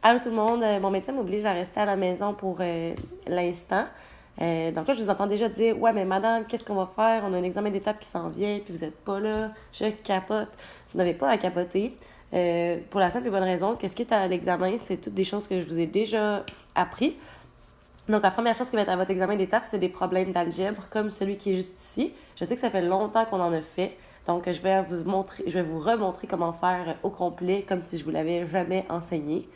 Allô tout le monde, mon médecin m'oblige à rester à la maison pour l'instant. Donc là, je vous entends déjà dire, ouais, mais madame, qu'est-ce qu'on va faire? On a un examen d'étape qui s'en vient, puis vous n'êtes pas là. Je capote. Vous n'avez pas à capoter. Pour la simple et bonne raison que ce qui est à l'examen, c'est toutes des choses que je vous ai déjà appris. Donc, la première chose qui va être à votre examen d'étape, c'est des problèmes d'algèbre, comme celui qui est juste ici. Je sais que ça fait longtemps qu'on en a fait. Donc, je vais vous remontrer comment faire au complet, comme si je vous l'avais jamais enseigné.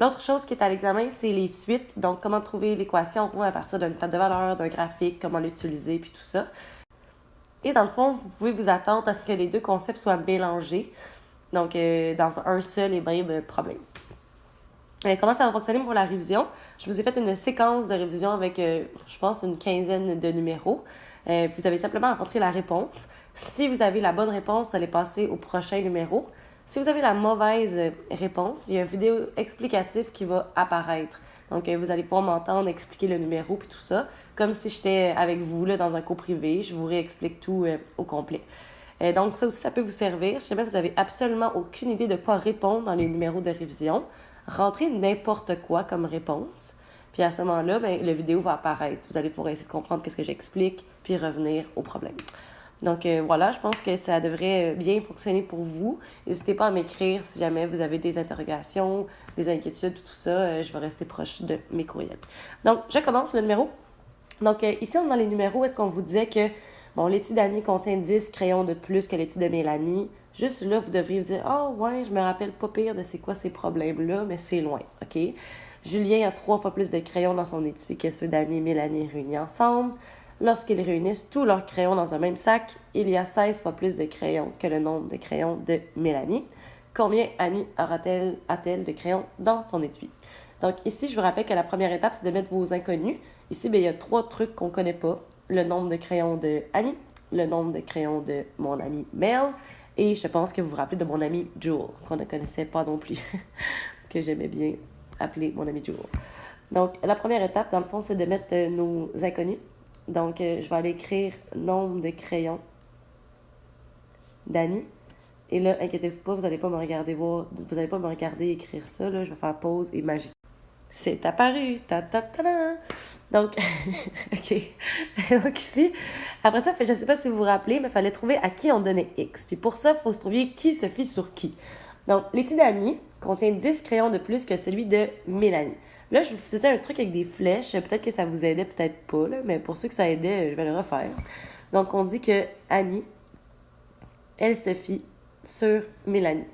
L'autre chose qui est à l'examen, c'est les suites. Donc, comment trouver l'équation à partir d'une table de valeur, d'un graphique, comment l'utiliser, puis tout ça. Et dans le fond, vous pouvez vous attendre à ce que les deux concepts soient mélangés. Donc, dans un seul et même problème. Comment ça va fonctionner pour la révision? Je vous ai fait une séquence de révision avec, je pense, une quinzaine de numéros. Vous avez simplement à rentrer la réponse. Si vous avez la bonne réponse, vous allez passer au prochain numéro. Si vous avez la mauvaise réponse, il y a une vidéo explicative qui va apparaître. Donc, vous allez pouvoir m'entendre expliquer le numéro puis tout ça, comme si j'étais avec vous là, dans un cours privé. Je vous réexplique tout au complet. Donc, ça aussi, ça peut vous servir. Si jamais vous avez absolument aucune idée de quoi répondre dans les numéros de révision, rentrez n'importe quoi comme réponse. Puis à ce moment-là, ben, la vidéo va apparaître. Vous allez pouvoir essayer de comprendre qu'est-ce que j'explique, puis revenir au problème. Donc voilà, je pense que ça devrait bien fonctionner pour vous. N'hésitez pas à m'écrire si jamais vous avez des interrogations, des inquiétudes, tout ça. Je vais rester proche de mes courriels. Donc, je commence le numéro. Donc, ici, on est dans les numéros où est-ce qu'on vous disait que, bon, l'étude d'Annie contient 10 crayons de plus que l'étude de Mélanie. Juste là, vous devriez vous dire, ah ouais, je me rappelle pas pire de c'est quoi ces problèmes-là, mais c'est loin, OK? Julien a 3 fois plus de crayons dans son étui que ceux d'Annie et Mélanie réunis ensemble. Lorsqu'ils réunissent tous leurs crayons dans un même sac, il y a 16 fois plus de crayons que le nombre de crayons de Mélanie. Combien Annie a-t-elle de crayons dans son étui? Donc ici, je vous rappelle que la première étape, c'est de mettre vos inconnus. Ici, bien, il y a 3 trucs qu'on ne connaît pas. Le nombre de crayons de Annie, le nombre de crayons de mon ami Mel, et je pense que vous vous rappelez de mon ami Jewel, qu'on ne connaissait pas non plus, que j'aimais bien appeler mon ami Jewel. Donc, la première étape, dans le fond, c'est de mettre nos inconnus. Donc, je vais aller écrire nombre de crayons d'Annie. Et là, inquiétez-vous pas, vous n'allez pas me regarder vous n'allez pas me regarder écrire ça. Là, je vais faire pause et magie. C'est apparu. Ta-ta-ta-da! Donc, OK. Donc ici, après ça, je ne sais pas si vous vous rappelez, mais il fallait trouver à qui on donnait X. Puis pour ça, il faut se trouver qui se fie sur qui. Donc, l'étude d'Annie contient 10 crayons de plus que celui de Mélanie. Là, je vous faisais un truc avec des flèches. Peut-être que ça vous aidait, peut-être pas, là, mais pour ceux que ça aidait, je vais le refaire. Donc, on dit que Annie, elle se fie sur Mélanie.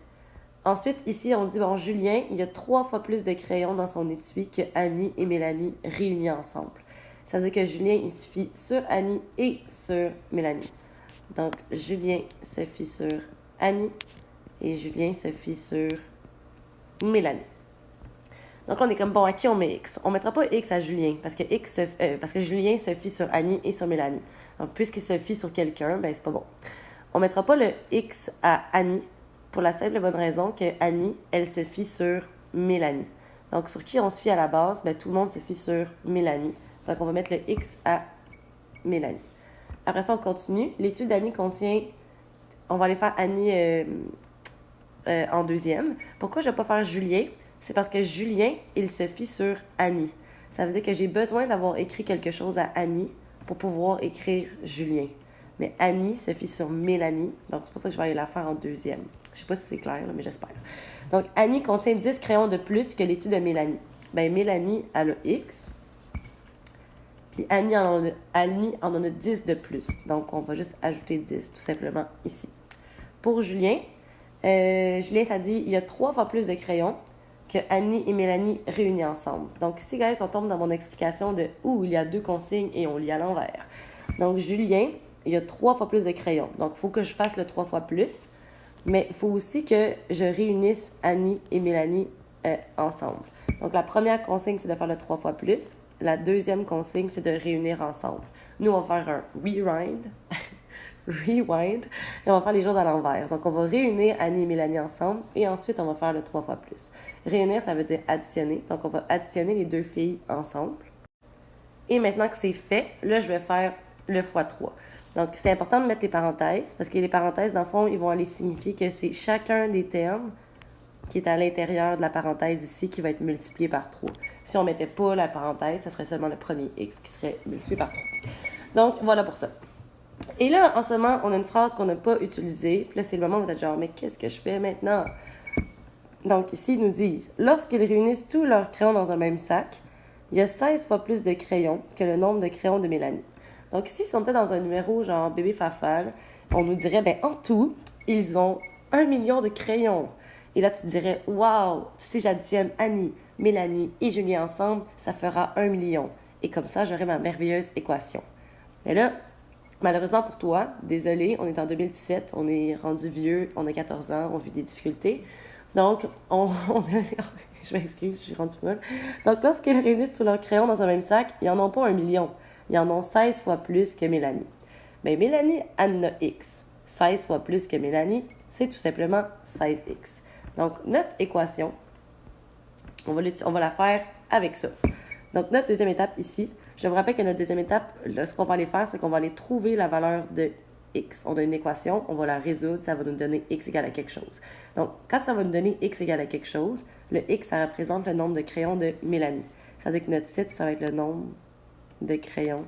Ensuite, ici, on dit, bon, Julien, il y a 3 fois plus de crayons dans son étui que Annie et Mélanie réunis ensemble. Ça veut dire que Julien, il se fie sur Annie et sur Mélanie. Donc, Julien se fie sur Annie et Julien se fie sur Mélanie. Donc, on est comme, bon, à qui on met X? On ne mettra pas X à Julien parce que Julien se fie sur Annie et sur Mélanie. Donc, puisqu'il se fie sur quelqu'un, ben, c'est pas bon. On ne mettra pas le X à Annie pour la simple et bonne raison que Annie, elle se fie sur Mélanie. Donc, sur qui on se fie à la base? Ben, tout le monde se fie sur Mélanie. Donc, on va mettre le X à Mélanie. Après ça, on continue. L'étude d'Annie contient... On va aller faire Annie en deuxième. Pourquoi je ne vais pas faire Julien? C'est parce que Julien, il se fie sur Annie. Ça veut dire que j'ai besoin d'avoir écrit quelque chose à Annie pour pouvoir écrire Julien. Mais Annie se fie sur Mélanie. Donc, c'est pour ça que je vais aller la faire en deuxième. Je ne sais pas si c'est clair, mais j'espère. Donc, Annie contient 10 crayons de plus que l'étude de Mélanie. Bien, Mélanie, elle a X. Puis Annie en a 10 de plus. Donc, on va juste ajouter 10, tout simplement, ici. Pour Julien, Julien, ça dit il y a 3 fois plus de crayons que Annie et Mélanie réunis ensemble. Donc, ici, guys, on tombe dans mon explication de où il y a 2 consignes et on lit à l'envers. Donc, Julien, il y a 3 fois plus de crayons. Donc, il faut que je fasse le 3 fois plus. Mais il faut aussi que je réunisse Annie et Mélanie ensemble. Donc, la première consigne, c'est de faire le 3 fois plus. La deuxième consigne, c'est de réunir ensemble. Nous, on va faire un rewind. Rewind. Et on va faire les choses à l'envers. Donc, on va réunir Annie et Mélanie ensemble. Et ensuite, on va faire le 3 fois plus. Réunir, ça veut dire additionner. Donc, on va additionner les 2 filles ensemble. Et maintenant que c'est fait, là, je vais faire le x3. Donc, c'est important de mettre les parenthèses, parce que les parenthèses, dans le fond, ils vont aller signifier que c'est chacun des termes qui est à l'intérieur de la parenthèse ici, qui va être multiplié par 3. Si on ne mettait pas la parenthèse, ça serait seulement le premier x qui serait multiplié par 3. Donc, voilà pour ça. Et là, en ce moment, on a une phrase qu'on n'a pas utilisée. Puis là, c'est le moment où vous êtes genre, mais qu'est-ce que je fais maintenant? Donc, ici, ils nous disent, lorsqu'ils réunissent tous leurs crayons dans un même sac, il y a 16 fois plus de crayons que le nombre de crayons de Mélanie. Donc, ici, si on était dans un numéro genre bébé fafal, on nous dirait, ben en tout, ils ont 1 million de crayons. Et là, tu dirais, waouh, si j'additionne Annie, Mélanie et Julien ensemble, ça fera 1 million. Et comme ça, j'aurai ma merveilleuse équation. Mais là, malheureusement pour toi, désolé, on est en 2017, on est rendu vieux, on a 14 ans, on vit des difficultés. Donc, je m'excuse, je suis rendue folle. Donc, lorsqu'ils réunissent tous leurs crayons dans un même sac, ils n'en ont pas 1 million. Ils en ont 16 fois plus que Mélanie. Mais Mélanie en a X. 16 fois plus que Mélanie, c'est tout simplement 16X. Donc, notre équation, on va la faire avec ça. Donc, notre deuxième étape ici, je vous rappelle que notre deuxième étape, là, ce qu'on va aller faire, c'est qu'on va aller trouver la valeur de x. On a une équation, on va la résoudre, ça va nous donner x égale à quelque chose. Donc, quand ça va nous donner x égale à quelque chose, le x, ça représente le nombre de crayons de Mélanie. Ça veut dire que notre titre, ça va être le nombre de crayons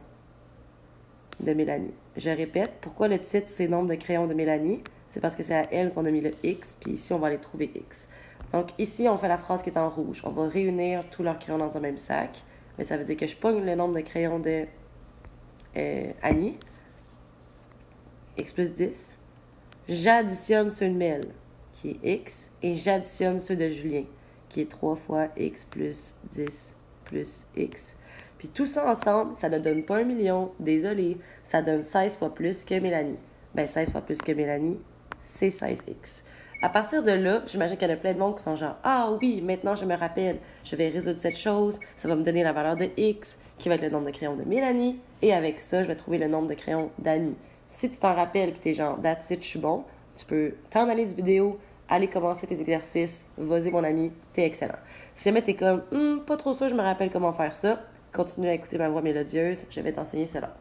de Mélanie. Je répète, pourquoi le titre, c'est nombre de crayons de Mélanie? C'est parce que c'est à elle qu'on a mis le x, puis ici, on va aller trouver x. Donc, ici, on fait la phrase qui est en rouge. On va réunir tous leurs crayons dans un même sac. Mais ça veut dire que je pogne le nombre de crayons de Annie, x plus 10. J'additionne ceux de Mel, qui est x, et j'additionne ceux de Julien, qui est 3 fois x plus 10 plus x. Puis tout ça ensemble, ça ne donne pas 1 million, désolé, ça donne 16 fois plus que Mélanie. Ben 16 fois plus que Mélanie, c'est 16x. À partir de là, j'imagine qu'il y en a plein de monde qui sont genre « Ah oui, maintenant je me rappelle, je vais résoudre cette chose, ça va me donner la valeur de x, qui va être le nombre de crayons de Mélanie, et avec ça, je vais trouver le nombre de crayons d'Annie. » Si tu t'en rappelles et que t'es genre « That's it, je suis bon », tu peux t'en aller du vidéo, aller commencer tes exercices, vas-y mon ami, t'es excellent. Si jamais t'es comme « Pas trop sûr, je me rappelle comment faire ça », continue à écouter ma voix mélodieuse, je vais t'enseigner cela.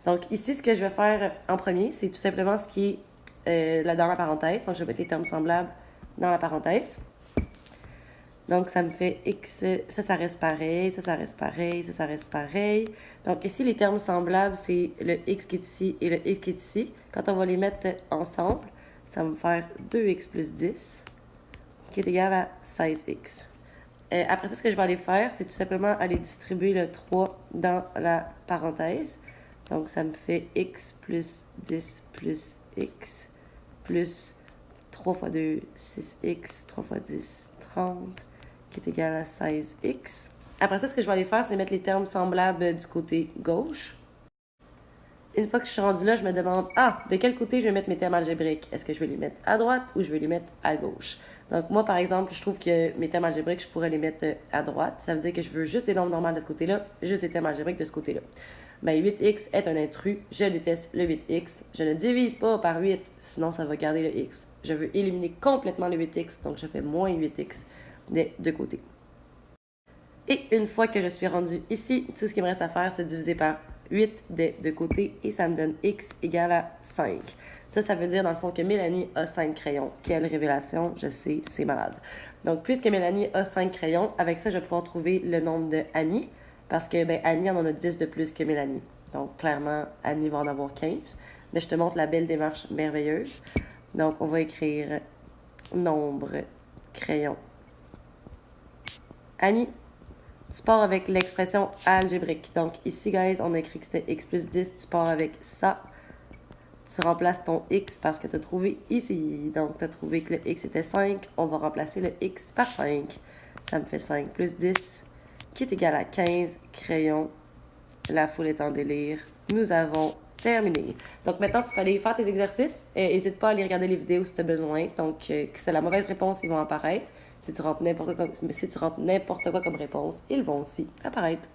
Donc ici, ce que je vais faire en premier, c'est tout simplement ce qui est là dans la parenthèse. Donc je vais mettre les termes semblables dans la parenthèse. Donc ça me fait x, ça reste pareil, ça reste pareil, ça reste pareil. Donc ici, les termes semblables, c'est le x qui est ici et le x qui est ici. Quand on va les mettre ensemble, ça va me faire 2x plus 10, qui est égal à 16x. Après ça, ce que je vais aller faire, c'est tout simplement aller distribuer le 3 dans la parenthèse. Donc, ça me fait x plus 10 plus x plus 3 fois 2, 6x, 3 fois 10, 30, qui est égal à 16x. Après ça, ce que je vais aller faire, c'est mettre les termes semblables du côté gauche. Une fois que je suis rendue là, je me demande, de quel côté je vais mettre mes termes algébriques? Est-ce que je vais les mettre à droite ou je vais les mettre à gauche? Donc, moi, par exemple, je trouve que mes termes algébriques, je pourrais les mettre à droite. Ça veut dire que je veux juste des nombres normales de ce côté-là, juste des termes algébriques de ce côté-là. Ben, 8x est un intrus. Je déteste le 8x. Je ne divise pas par 8, sinon ça va garder le x. Je veux éliminer complètement le 8x, donc je fais moins 8x des deux côtés. Et une fois que je suis rendue ici, tout ce qu'il me reste à faire, c'est diviser par 8 des deux côtés et ça me donne x égale à 5. Ça veut dire dans le fond que Mélanie a 5 crayons. Quelle révélation, je sais, c'est malade. Donc, puisque Mélanie a 5 crayons, avec ça, je vais pouvoir trouver le nombre de Annie parce que Annie en a 10 de plus que Mélanie. Donc, clairement, Annie va en avoir 15. Mais je te montre la belle démarche merveilleuse. Donc, on va écrire nombre crayons. Annie, tu pars avec l'expression algébrique. Donc, ici, guys, on a écrit que c'était x plus 10. Tu pars avec ça. Tu remplaces ton x parce que tu as trouvé ici. Donc, tu as trouvé que le x était 5. On va remplacer le x par 5. Ça me fait 5 plus 10, qui est égal à 15 crayons. La foule est en délire. Nous avons terminé. Donc, maintenant, tu peux aller faire tes exercices. N'hésite pas à aller regarder les vidéos si tu as besoin. Donc, si c'est la mauvaise réponse, ils vont apparaître. Si tu rentres n'importe quoi comme réponse, ils vont aussi apparaître.